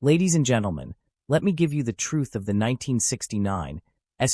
Ladies and gentlemen, let me give you the truth of the 1969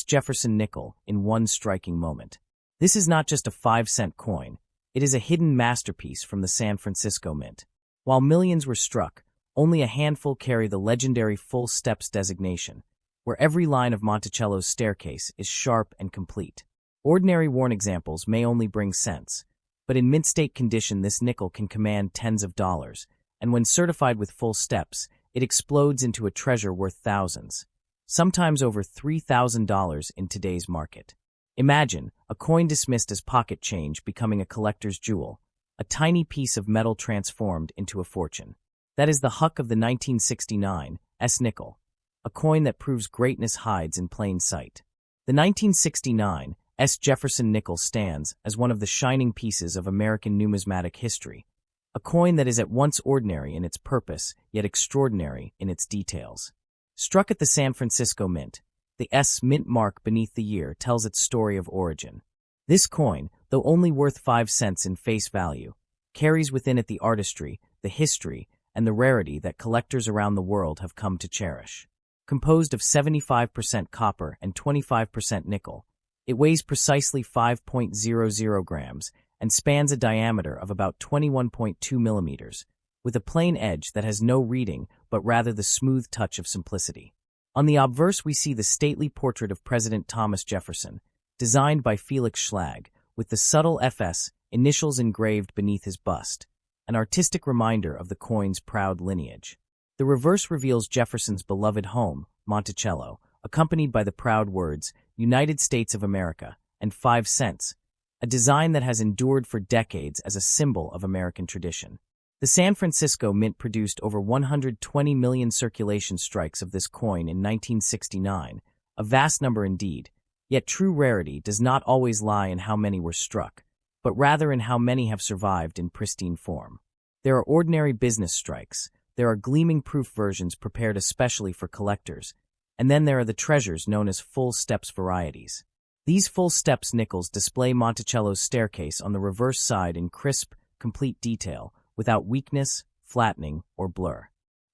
Jefferson nickel in one striking moment. This is not just a 5-cent coin, it is a hidden masterpiece from the San Francisco Mint. While millions were struck, only a handful carry the legendary full steps designation, where every line of Monticello's staircase is sharp and complete. Ordinary worn examples may only bring cents, but in mint state condition this nickel can command tens of dollars, and when certified with full steps, it explodes into a treasure worth thousands, sometimes over $3,000 in today's market. Imagine a coin dismissed as pocket change becoming a collector's jewel, a tiny piece of metal transformed into a fortune. That is the huck of the 1969 nickel, a coin that proves greatness hides in plain sight. The 1969 Jefferson nickel stands as one of the shining pieces of American numismatic history, a coin that is at once ordinary in its purpose, yet extraordinary in its details. Struck at the San Francisco Mint, the mint mark beneath the year tells its story of origin. This coin, though only worth 5 cents in face value, carries within it the artistry, the history, and the rarity that collectors around the world have come to cherish. Composed of 75% copper and 25% nickel, it weighs precisely 5.00 grams and spans a diameter of about 21.2 millimeters, with a plain edge that has no reading but rather the smooth touch of simplicity. On the obverse we see the stately portrait of President Thomas Jefferson, designed by Felix Schlag, with the subtle FS initials engraved beneath his bust, an artistic reminder of the coin's proud lineage. The reverse reveals Jefferson's beloved home, Monticello, accompanied by the proud words, United States of America, and 5 cents, a design that has endured for decades as a symbol of American tradition. The San Francisco Mint produced over 120 million circulation strikes of this coin in 1969, a vast number indeed, yet true rarity does not always lie in how many were struck, but rather in how many have survived in pristine form. There are ordinary business strikes, there are gleaming proof versions prepared especially for collectors, and then there are the treasures known as full steps varieties. These full steps nickels display Monticello's staircase on the reverse side in crisp, complete detail, without weakness, flattening, or blur.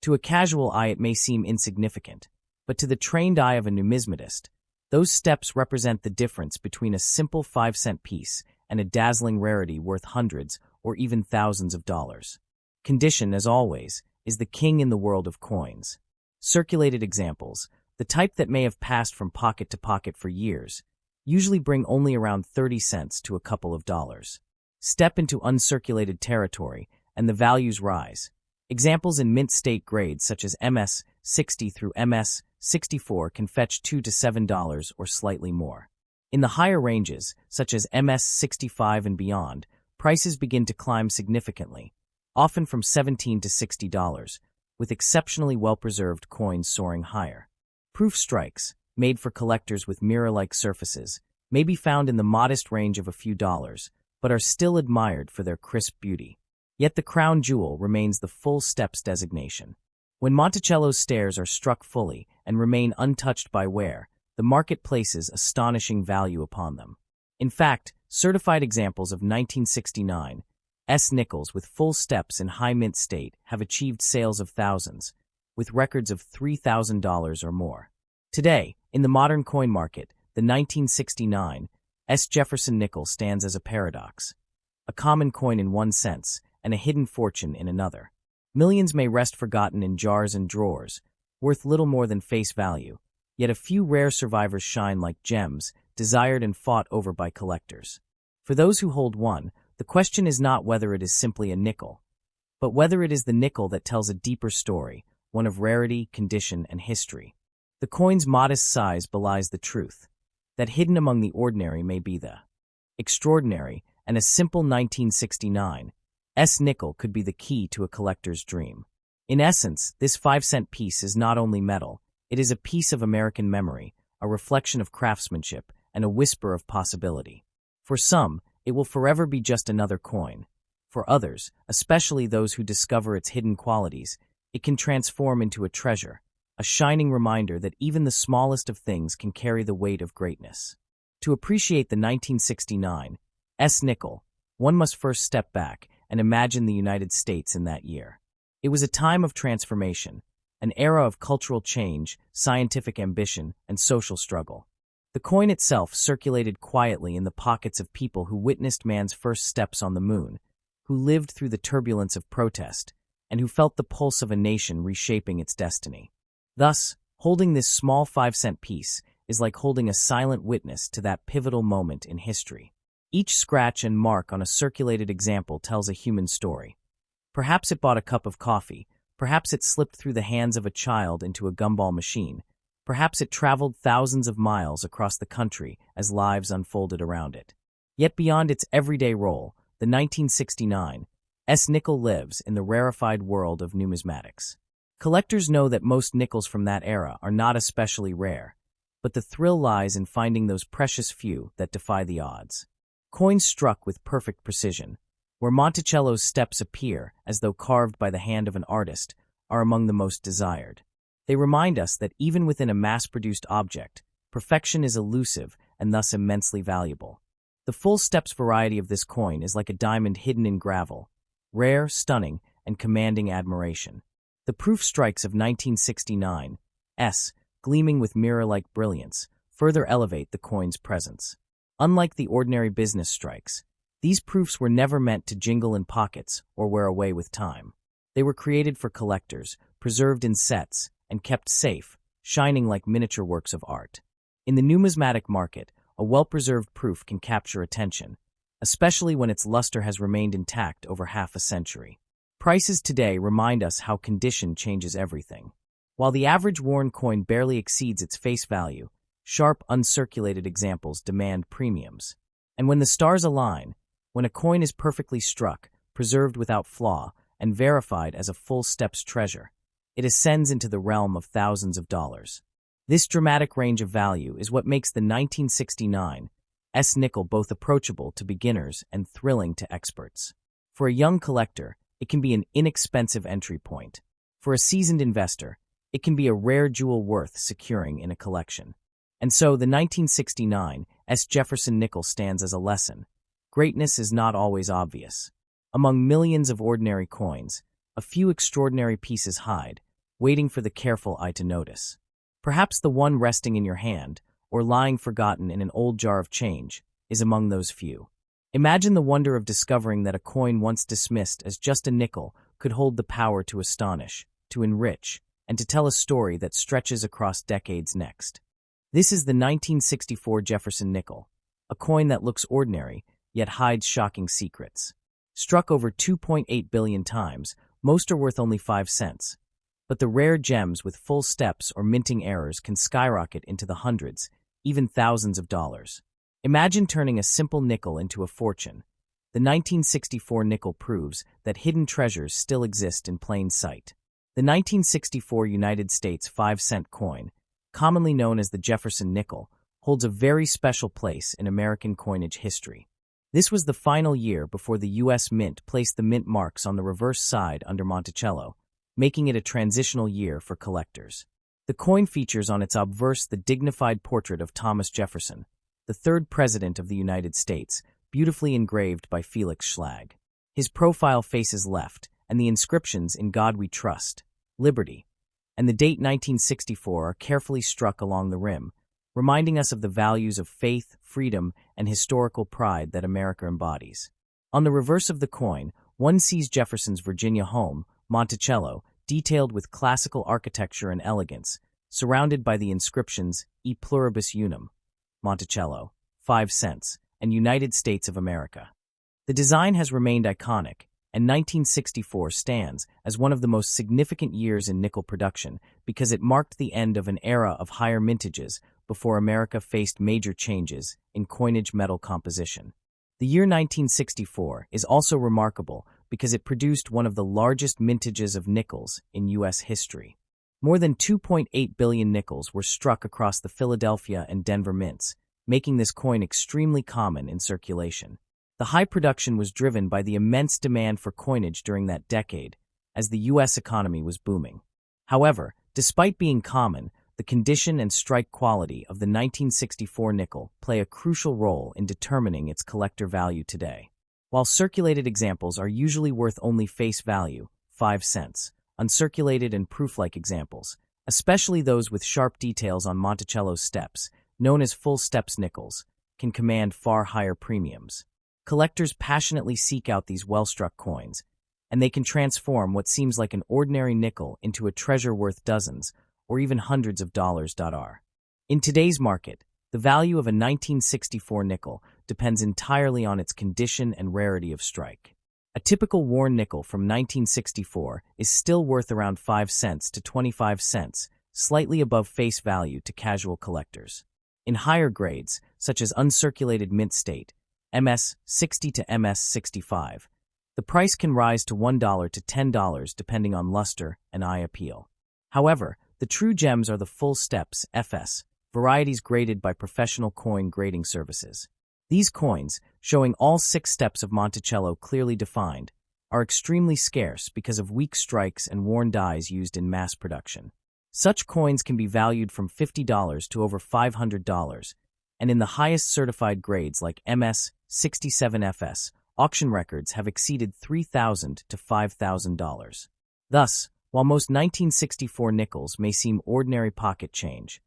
To a casual eye it may seem insignificant, but to the trained eye of a numismatist, those steps represent the difference between a simple 5-cent piece and a dazzling rarity worth hundreds or even thousands of dollars. Condition, as always, is the king in the world of coins. Circulated examples, the type that may have passed from pocket to pocket for years, usually bring only around 30 cents to a couple of dollars. Step into uncirculated territory, and the values rise. Examples in mint state grades such as MS 60 through MS 64 can fetch $2 to $7 or slightly more. In the higher ranges, such as MS 65 and beyond, prices begin to climb significantly, often from $17 to $60, with exceptionally well-preserved coins soaring higher. Proof strikes, made for collectors with mirror-like surfaces, may be found in the modest range of a few dollars, but are still admired for their crisp beauty. Yet the crown jewel remains the full steps designation. When Monticello's stairs are struck fully and remain untouched by wear, the market places astonishing value upon them. In fact, certified examples of 1969 nickels with full steps in high mint state have achieved sales of thousands, with records of $3,000 or more. Today, in the modern coin market, the 1969 Jefferson nickel stands as a paradox, a common coin in one sense and a hidden fortune in another. Millions may rest forgotten in jars and drawers, worth little more than face value, yet a few rare survivors shine like gems, desired and fought over by collectors. For those who hold one, the question is not whether it is simply a nickel, but whether it is the nickel that tells a deeper story, one of rarity, condition, and history. The coin's modest size belies the truth, that hidden among the ordinary may be the extraordinary, and a simple 1969 nickel could be the key to a collector's dream. In essence, this 5-cent piece is not only metal, it is a piece of American memory, a reflection of craftsmanship, and a whisper of possibility. For some, it will forever be just another coin. For others, especially those who discover its hidden qualities, it can transform into a treasure, a shining reminder that even the smallest of things can carry the weight of greatness. To appreciate the 1969 nickel, one must first step back and imagine the United States in that year. It was a time of transformation, an era of cultural change, scientific ambition, and social struggle. The coin itself circulated quietly in the pockets of people who witnessed man's first steps on the moon, who lived through the turbulence of protest, and who felt the pulse of a nation reshaping its destiny. Thus, holding this small 5-cent piece is like holding a silent witness to that pivotal moment in history. Each scratch and mark on a circulated example tells a human story. Perhaps it bought a cup of coffee, perhaps it slipped through the hands of a child into a gumball machine, perhaps it traveled thousands of miles across the country as lives unfolded around it. Yet beyond its everyday role, the 1969 nickel lives in the rarefied world of numismatics. Collectors know that most nickels from that era are not especially rare, but the thrill lies in finding those precious few that defy the odds. Coins struck with perfect precision, where Monticello's steps appear as though carved by the hand of an artist, are among the most desired. They remind us that even within a mass-produced object, perfection is elusive and thus immensely valuable. The full steps variety of this coin is like a diamond hidden in gravel, rare, stunning, and commanding admiration. The proof strikes of 1969 gleaming with mirror-like brilliance, further elevate the coin's presence. Unlike the ordinary business strikes, these proofs were never meant to jingle in pockets or wear away with time. They were created for collectors, preserved in sets, and kept safe, shining like miniature works of art. In the numismatic market, a well-preserved proof can capture attention, especially when its luster has remained intact over half a century. Prices today remind us how condition changes everything. While the average worn coin barely exceeds its face value, sharp, uncirculated examples demand premiums. And when the stars align, when a coin is perfectly struck, preserved without flaw, and verified as a full steps treasure, it ascends into the realm of thousands of dollars. This dramatic range of value is what makes the 1969 nickel both approachable to beginners and thrilling to experts. For a young collector, it can be an inexpensive entry point. For a seasoned investor, it can be a rare jewel worth securing in a collection. And so the 1969 Jefferson Nickel stands as a lesson. Greatness is not always obvious. Among millions of ordinary coins, a few extraordinary pieces hide, waiting for the careful eye to notice. Perhaps the one resting in your hand, or lying forgotten in an old jar of change, is among those few. Imagine the wonder of discovering that a coin once dismissed as just a nickel could hold the power to astonish, to enrich, and to tell a story that stretches across decades next. This is the 1964 Jefferson Nickel, a coin that looks ordinary, yet hides shocking secrets. Struck over 2.8 billion times, most are worth only 5 cents. But the rare gems with full steps or minting errors can skyrocket into the hundreds, even thousands of dollars. Imagine turning a simple nickel into a fortune. The 1964 nickel proves that hidden treasures still exist in plain sight. The 1964 United States 5-cent coin, commonly known as the Jefferson Nickel, holds a very special place in American coinage history. This was the final year before the U.S. Mint placed the mint marks on the reverse side under Monticello, making it a transitional year for collectors. The coin features on its obverse the dignified portrait of Thomas Jefferson, the third president of the United States, beautifully engraved by Felix Schlag. His profile faces left, and the inscriptions "In God We Trust," "Liberty," and the date 1964 are carefully struck along the rim, reminding us of the values of faith, freedom, and historical pride that America embodies. On the reverse of the coin, one sees Jefferson's Virginia home, Monticello, detailed with classical architecture and elegance, surrounded by the inscriptions "E Pluribus Unum," Monticello, 5 cents, and United States of America. The design has remained iconic, and 1964 stands as one of the most significant years in nickel production because it marked the end of an era of higher mintages before America faced major changes in coinage metal composition. The year 1964 is also remarkable because it produced one of the largest mintages of nickels in U.S. history. More than 2.8 billion nickels were struck across the Philadelphia and Denver mints, making this coin extremely common in circulation. The high production was driven by the immense demand for coinage during that decade, as the U.S. economy was booming. However, despite being common, the condition and strike quality of the 1964 nickel play a crucial role in determining its collector value today. While circulated examples are usually worth only face value, 5 cents, uncirculated and proof-like examples, especially those with sharp details on Monticello's steps, known as full steps nickels, can command far higher premiums. Collectors passionately seek out these well-struck coins, and they can transform what seems like an ordinary nickel into a treasure worth dozens or even hundreds of dollars. In today's market, the value of a 1964 nickel depends entirely on its condition and rarity of strike. A typical worn nickel from 1964 is still worth around 5 cents to 25 cents, slightly above face value to casual collectors. In higher grades, such as uncirculated mint state, MS-60 to MS-65, the price can rise to $1 to $10 depending on luster and eye appeal. However, the true gems are the full steps FS, varieties graded by professional coin grading services. These coins, showing all 6 steps of Monticello clearly defined, are extremely scarce because of weak strikes and worn dies used in mass production. Such coins can be valued from $50 to over $500, and in the highest certified grades like MS-67FS, auction records have exceeded $3,000 to $5,000. Thus, while most 1964 nickels may seem ordinary pocket change,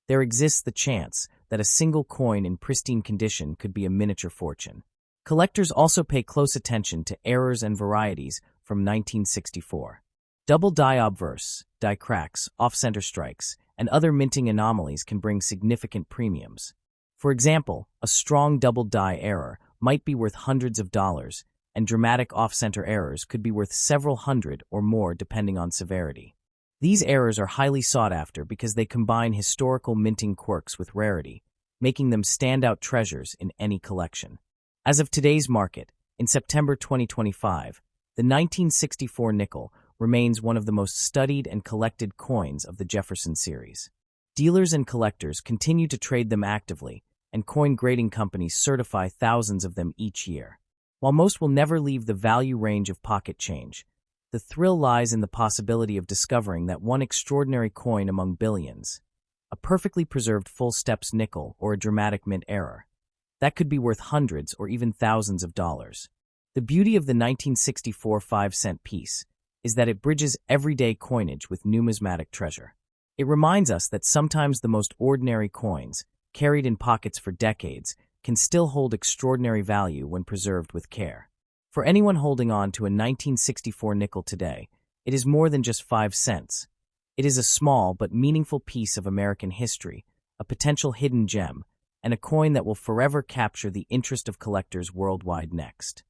there exists the chance that a single coin in pristine condition could be a miniature fortune. Collectors also pay close attention to errors and varieties from 1964. Double die obverse, die cracks, off-center strikes, and other minting anomalies can bring significant premiums. For example, a strong double die error might be worth hundreds of dollars, and dramatic off-center errors could be worth several hundred or more depending on severity. These errors are highly sought after because they combine historical minting quirks with rarity, making them standout treasures in any collection. As of today's market, in September 2025, the 1964 nickel remains one of the most studied and collected coins of the Jefferson series. Dealers and collectors continue to trade them actively, and coin grading companies certify thousands of them each year. While most will never leave the value range of pocket change, the thrill lies in the possibility of discovering that one extraordinary coin among billions, a perfectly preserved full steps nickel or a dramatic mint error, that could be worth hundreds or even thousands of dollars. The beauty of the 1964 5-cent piece is that it bridges everyday coinage with numismatic treasure. It reminds us that sometimes the most ordinary coins, carried in pockets for decades, can still hold extraordinary value when preserved with care. For anyone holding on to a 1964 nickel today, it is more than just 5 cents. It is a small but meaningful piece of American history, a potential hidden gem, and a coin that will forever capture the interest of collectors worldwide next.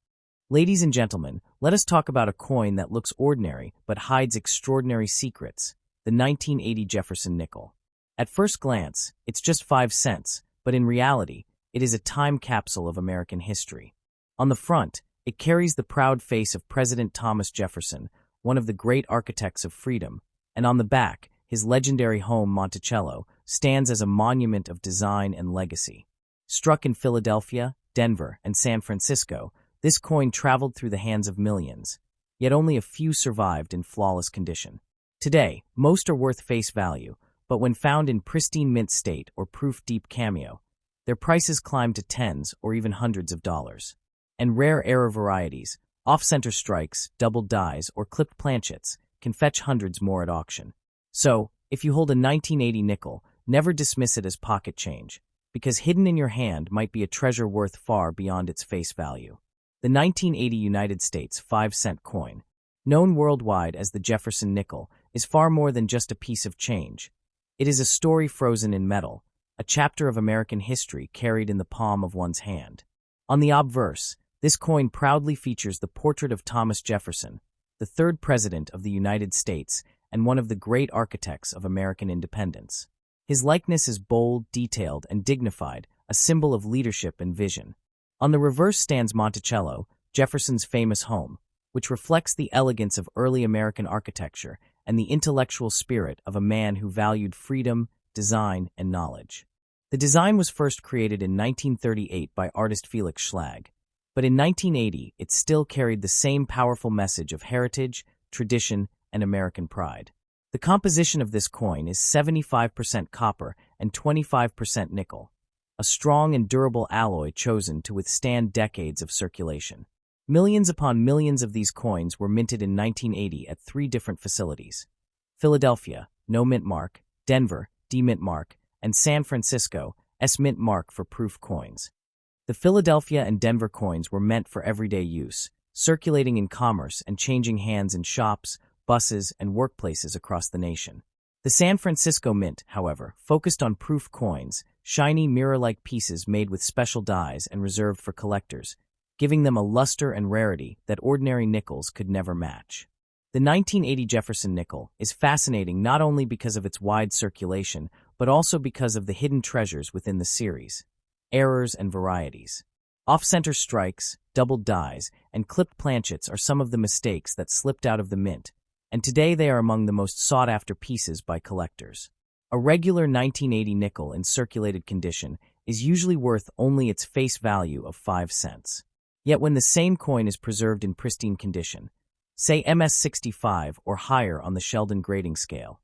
Ladies and gentlemen, let us talk about a coin that looks ordinary but hides extraordinary secrets, the 1980 Jefferson nickel. At first glance, it's just 5 cents, but in reality, it is a time capsule of American history. On the front, it carries the proud face of President Thomas Jefferson, one of the great architects of freedom, and on the back, his legendary home Monticello stands as a monument of design and legacy. Struck in Philadelphia, Denver, and San Francisco, this coin traveled through the hands of millions, yet only a few survived in flawless condition. Today, most are worth face value, but when found in pristine mint state or proof-deep cameo, their prices climb to tens or even hundreds of dollars. And rare error varieties, off-center strikes, double dies, or clipped planchets can fetch hundreds more at auction. So, if you hold a 1980 nickel, never dismiss it as pocket change, because hidden in your hand might be a treasure worth far beyond its face value. The 1980 United States 5-cent coin, known worldwide as the Jefferson nickel, is far more than just a piece of change. It is a story frozen in metal, a chapter of American history carried in the palm of one's hand. On the obverse, this coin proudly features the portrait of Thomas Jefferson, the third president of the United States and one of the great architects of American independence. His likeness is bold, detailed, and dignified, a symbol of leadership and vision. On the reverse stands Monticello, Jefferson's famous home, which reflects the elegance of early American architecture and the intellectual spirit of a man who valued freedom, design, and knowledge. The design was first created in 1938 by artist Felix Schlag, but in 1980 it still carried the same powerful message of heritage, tradition, and American pride. The composition of this coin is 75% copper and 25% nickel, a strong and durable alloy chosen to withstand decades of circulation. Millions upon millions of these coins were minted in 1980 at 3 different facilities: Philadelphia, no mint mark; Denver, D mint mark; and San Francisco, S mint mark for proof coins. The Philadelphia and Denver coins were meant for everyday use, circulating in commerce and changing hands in shops, buses, and workplaces across the nation. The San Francisco Mint, however, focused on proof coins, shiny mirror-like pieces made with special dyes and reserved for collectors, giving them a luster and rarity that ordinary nickels could never match. The 1980 Jefferson nickel is fascinating not only because of its wide circulation, but also because of the hidden treasures within the series: errors and varieties. Off-center strikes, doubled dies, and clipped planchets are some of the mistakes that slipped out of the mint, and today they are among the most sought-after pieces by collectors. A regular 1980 nickel in circulated condition is usually worth only its face value of 5 cents. Yet when the same coin is preserved in pristine condition, say MS-65 or higher on the Sheldon grading scale,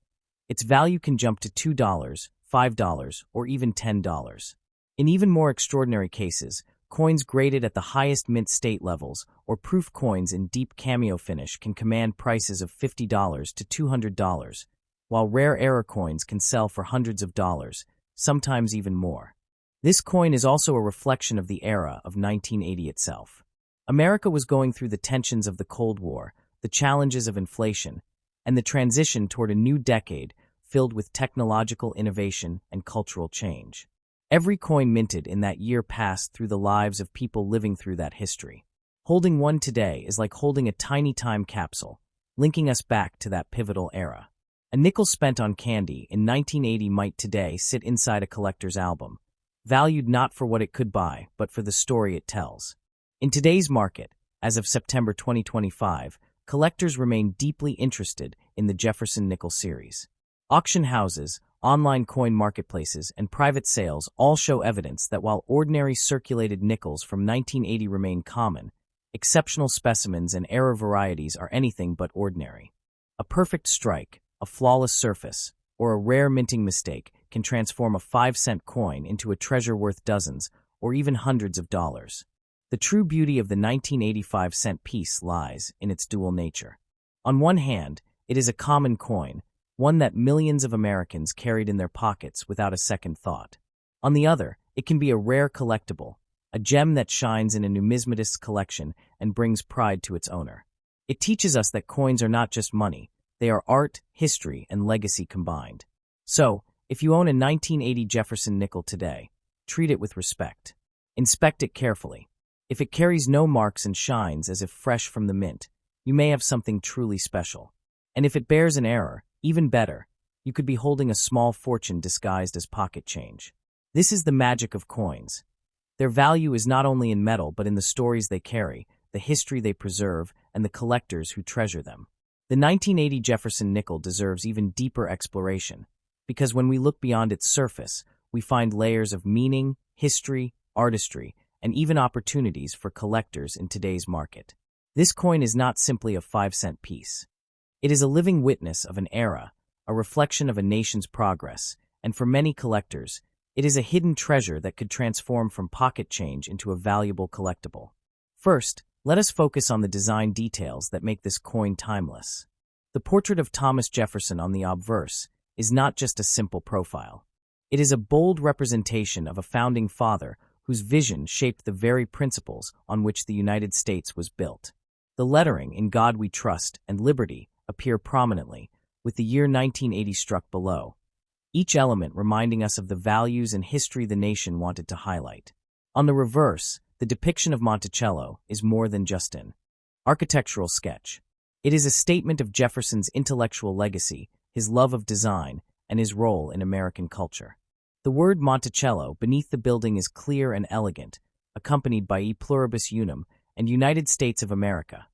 its value can jump to $2, $5, or even $10. In even more extraordinary cases, coins graded at the highest mint state levels or proof coins in deep cameo finish can command prices of $50 to $200, while rare error coins can sell for hundreds of dollars, sometimes even more. This coin is also a reflection of the era of 1980 itself. America was going through the tensions of the Cold War, the challenges of inflation, and the transition toward a new decade filled with technological innovation and cultural change. Every coin minted in that year passed through the lives of people living through that history. Holding one today is like holding a tiny time capsule, linking us back to that pivotal era. A nickel spent on candy in 1980 might today sit inside a collector's album, valued not for what it could buy, but for the story it tells. In today's market, as of September 2025, collectors remain deeply interested in the Jefferson Nickel series. Auction houses, online coin marketplaces, and private sales all show evidence that while ordinary circulated nickels from 1980 remain common, exceptional specimens and error varieties are anything but ordinary. A perfect strike, a flawless surface, or a rare minting mistake can transform a 5-cent coin into a treasure worth dozens or even hundreds of dollars. The true beauty of the 1985-cent piece lies in its dual nature. On one hand, it is a common coin, one that millions of Americans carried in their pockets without a second thought. On the other, it can be a rare collectible, a gem that shines in a numismatist's collection and brings pride to its owner. It teaches us that coins are not just money, they are art, history, and legacy combined. So, if you own a 1980 Jefferson nickel today, treat it with respect. Inspect it carefully. If it carries no marks and shines as if fresh from the mint, you may have something truly special. And if it bears an error, even better, you could be holding a small fortune disguised as pocket change. This is the magic of coins. Their value is not only in metal but in the stories they carry, the history they preserve, and the collectors who treasure them. The 1980 Jefferson nickel deserves even deeper exploration, because when we look beyond its surface, we find layers of meaning, history, artistry, and even opportunities for collectors in today's market. This coin is not simply a 5-cent piece. It is a living witness of an era, a reflection of a nation's progress, and for many collectors, it is a hidden treasure that could transform from pocket change into a valuable collectible. First, let us focus on the design details that make this coin timeless. The portrait of Thomas Jefferson on the obverse is not just a simple profile. It is a bold representation of a founding father whose vision shaped the very principles on which the United States was built. The lettering "In God We Trust" and "Liberty" appear prominently, with the year 1980 struck below, each element reminding us of the values and history the nation wanted to highlight. On the reverse, the depiction of Monticello is more than just an architectural sketch. It is a statement of Jefferson's intellectual legacy, his love of design, and his role in American culture. The word Monticello beneath the building is clear and elegant, accompanied by E Pluribus Unum and United States of America,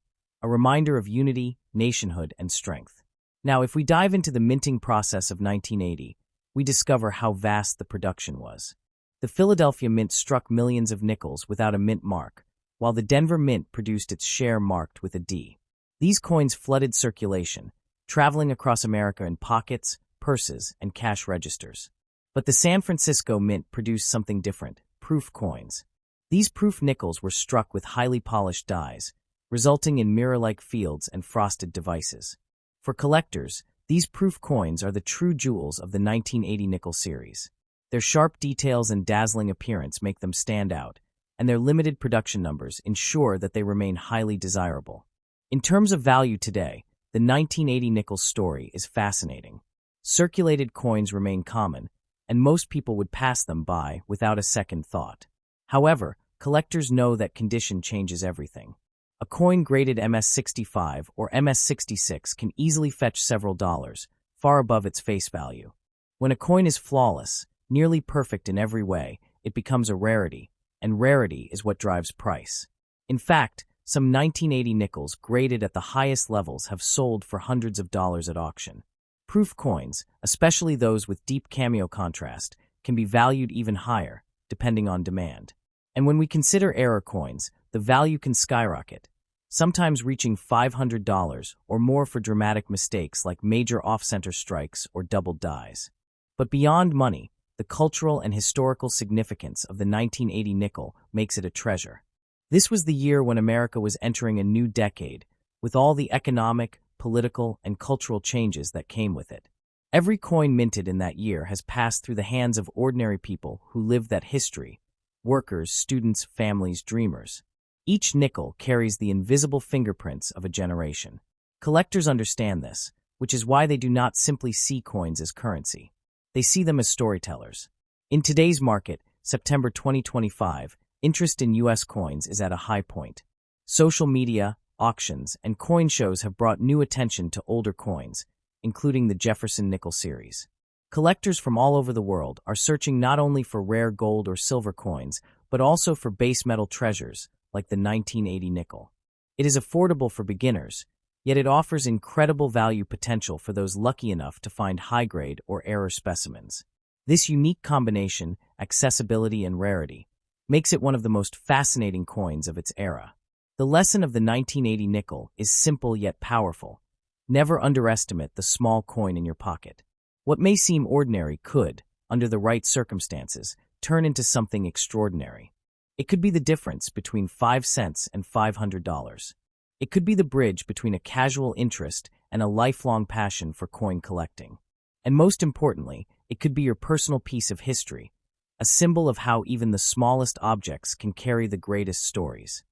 a reminder of unity, nationhood, and strength. Now, if we dive into the minting process of 1980, we discover how vast the production was. The Philadelphia Mint struck millions of nickels without a mint mark, while the Denver Mint produced its share marked with a D. These coins flooded circulation, traveling across America in pockets, purses, and cash registers. But the San Francisco Mint produced something different: proof coins. These proof nickels were struck with highly polished dies, resulting in mirror-like fields and frosted devices. For collectors, these proof coins are the true jewels of the 1980 nickel series. Their sharp details and dazzling appearance make them stand out, and their limited production numbers ensure that they remain highly desirable. In terms of value today, the 1980 nickel story is fascinating. Circulated coins remain common, and most people would pass them by without a second thought. However, collectors know that condition changes everything. A coin graded MS65 or MS66 can easily fetch several dollars, far above its face value. When a coin is flawless, nearly perfect in every way, it becomes a rarity, and rarity is what drives price. In fact, some 1980 nickels graded at the highest levels have sold for hundreds of dollars at auction. Proof coins, especially those with deep cameo contrast, can be valued even higher, depending on demand. And when we consider error coins, the value can skyrocket, sometimes reaching $500 or more for dramatic mistakes like major off-center strikes or doubled dies. But beyond money, the cultural and historical significance of the 1980 nickel makes it a treasure. This was the year when America was entering a new decade, with all the economic, political, and cultural changes that came with it. Every coin minted in that year has passed through the hands of ordinary people who lived that history: workers, students, families, dreamers. Each nickel carries the invisible fingerprints of a generation. Collectors understand this, which is why they do not simply see coins as currency. They see them as storytellers. In today's market, September 2025, interest in U.S. coins is at a high point. Social media, auctions, and coin shows have brought new attention to older coins, including the Jefferson Nickel series. Collectors from all over the world are searching not only for rare gold or silver coins, but also for base metal treasures, like the 1980 nickel. It is affordable for beginners, yet it offers incredible value potential for those lucky enough to find high-grade or error specimens. This unique combination, accessibility and rarity, makes it one of the most fascinating coins of its era. The lesson of the 1980 nickel is simple yet powerful. Never underestimate the small coin in your pocket. What may seem ordinary could, under the right circumstances, turn into something extraordinary. It could be the difference between 5 cents and $500. It could be the bridge between a casual interest and a lifelong passion for coin collecting. And most importantly, it could be your personal piece of history, a symbol of how even the smallest objects can carry the greatest stories.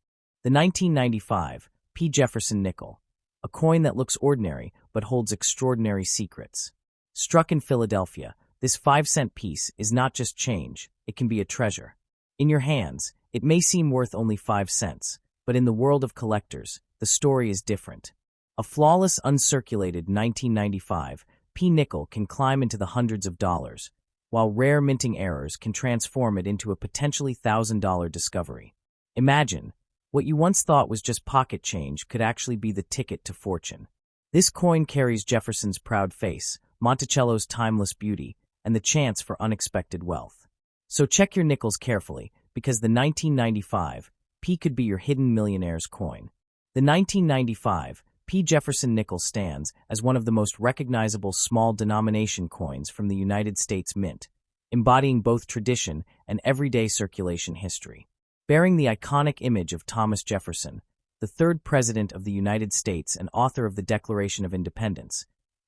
The 1995 P. Jefferson Nickel, a coin that looks ordinary but holds extraordinary secrets. Struck in Philadelphia, this 5-cent piece is not just change, it can be a treasure. In your hands, it may seem worth only 5 cents, but in the world of collectors, the story is different. A flawless, uncirculated 1995 P. nickel can climb into the hundreds of dollars, while rare minting errors can transform it into a potentially $1,000 discovery. Imagine, what you once thought was just pocket change could actually be the ticket to fortune. This coin carries Jefferson's proud face, Monticello's timeless beauty, and the chance for unexpected wealth. So check your nickels carefully, because the 1995 P could be your hidden millionaire's coin. The 1995 P. Jefferson Nickel stands as one of the most recognizable small-denomination coins from the United States Mint, embodying both tradition and everyday circulation history. Bearing the iconic image of Thomas Jefferson, the third President of the United States and author of the Declaration of Independence,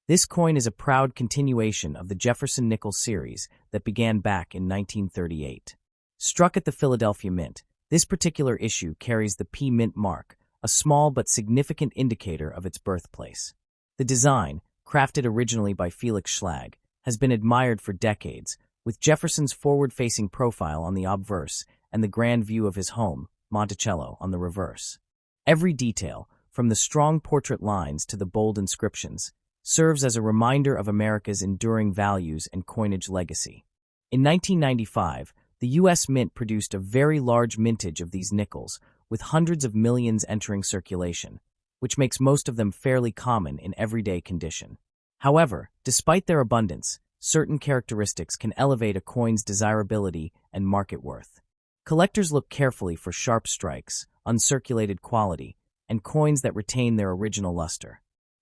this coin is a proud continuation of the Jefferson Nickel series that began back in 1938. Struck at the Philadelphia Mint, this particular issue carries the P. Mint mark, a small but significant indicator of its birthplace. The design, crafted originally by Felix Schlag, has been admired for decades, with Jefferson's forward-facing profile on the obverse and the grand view of his home, Monticello, on the reverse. Every detail, from the strong portrait lines to the bold inscriptions, serves as a reminder of America's enduring values and coinage legacy. In 1995, the U.S. Mint produced a very large mintage of these nickels, with hundreds of millions entering circulation, which makes most of them fairly common in everyday condition. However, despite their abundance, certain characteristics can elevate a coin's desirability and market worth. Collectors look carefully for sharp strikes, uncirculated quality, and coins that retain their original luster.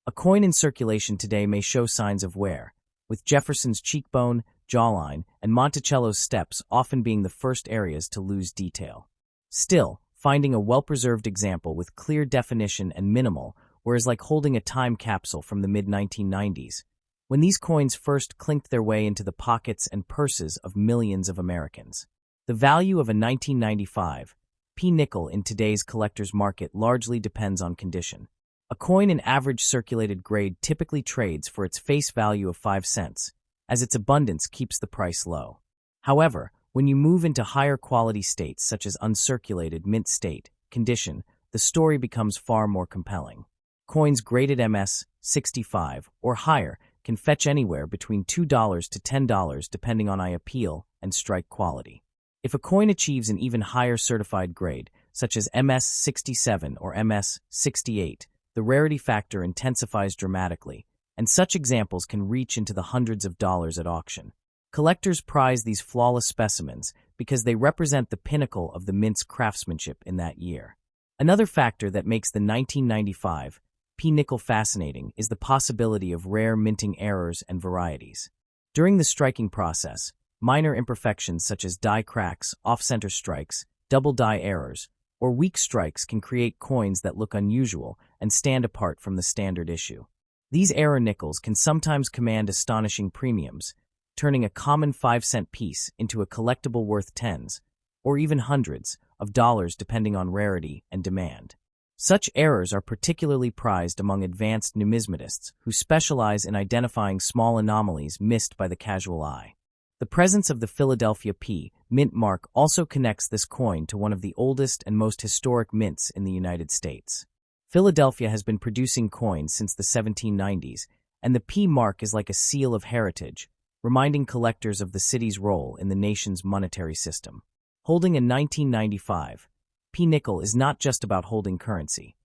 A coin in circulation today may show signs of wear, with Jefferson's cheekbone, jawline, and Monticello's steps often being the first areas to lose detail. Still, finding a well-preserved example with clear definition and minimal, whereas like holding a time capsule from the mid-1990s, when these coins first clinked their way into the pockets and purses of millions of Americans. The value of a 1995 P nickel in today's collector's market largely depends on condition. A coin in average circulated grade typically trades for its face value of 5 cents, as its abundance keeps the price low. However, when you move into higher quality states such as uncirculated mint state condition, the story becomes far more compelling. Coins graded MS 65 or higher can fetch anywhere between $2 to $10 depending on eye appeal and strike quality. If a coin achieves an even higher certified grade, such as MS 67 or MS 68, the rarity factor intensifies dramatically, and such examples can reach into the hundreds of dollars at auction. Collectors prize these flawless specimens because they represent the pinnacle of the mint's craftsmanship in that year. Another factor that makes the 1995 P nickel fascinating is the possibility of rare minting errors and varieties. During the striking process, minor imperfections such as die cracks, off-center strikes, double die errors, or weak strikes can create coins that look unusual and stand apart from the standard issue. These error nickels can sometimes command astonishing premiums, turning a common 5-cent piece into a collectible worth tens, or even hundreds, of dollars depending on rarity and demand. Such errors are particularly prized among advanced numismatists who specialize in identifying small anomalies missed by the casual eye. The presence of the Philadelphia P mint mark also connects this coin to one of the oldest and most historic mints in the United States. Philadelphia has been producing coins since the 1790s, and the P mark is like a seal of heritage, reminding collectors of the city's role in the nation's monetary system. Holding a 1995 P nickel is not just about holding currency.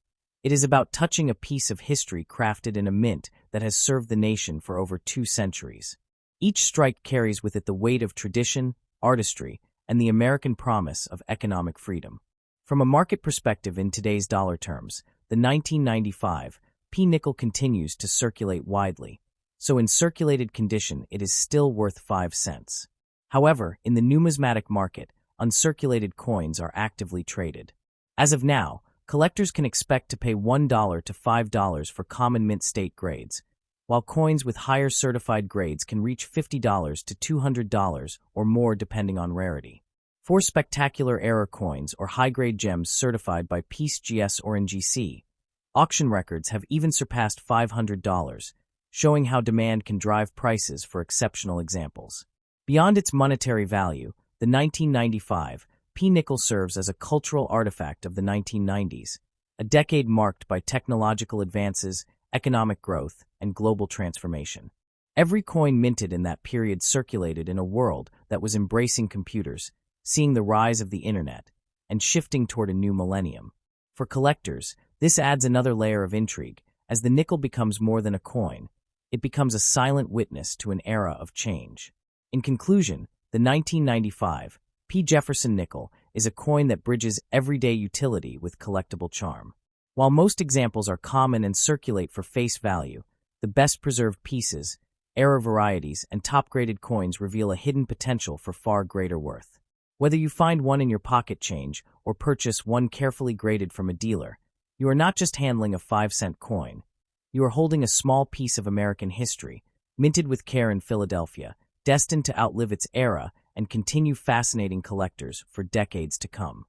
It is about touching a piece of history crafted in a mint that has served the nation for over 2 centuries. Each strike carries with it the weight of tradition, artistry, and the American promise of economic freedom. From a market perspective in today's dollar terms, the 1995 P nickel continues to circulate widely, so in circulated condition it is still worth 5 cents. However, in the numismatic market, uncirculated coins are actively traded. As of now, collectors can expect to pay $1 to $5 for common mint state grades, while coins with higher certified grades can reach $50 to $200 or more depending on rarity. For spectacular error coins or high-grade gems certified by PGS or NGC, auction records have even surpassed $500, showing how demand can drive prices for exceptional examples. Beyond its monetary value, the 1995 P nickel serves as a cultural artifact of the 1990s, a decade marked by technological advances, economic growth, and global transformation. Every coin minted in that period circulated in a world that was embracing computers, seeing the rise of the internet, and shifting toward a new millennium. For collectors, this adds another layer of intrigue. As the nickel becomes more than a coin, it becomes a silent witness to an era of change. In conclusion, the 1995 P. Jefferson nickel is a coin that bridges everyday utility with collectible charm. While most examples are common and circulate for face value, the best-preserved pieces, error varieties, and top-graded coins reveal a hidden potential for far greater worth. Whether you find one in your pocket change or purchase one carefully graded from a dealer, you are not just handling a 5-cent coin. You are holding a small piece of American history, minted with care in Philadelphia, destined to outlive its era and continue fascinating collectors for decades to come.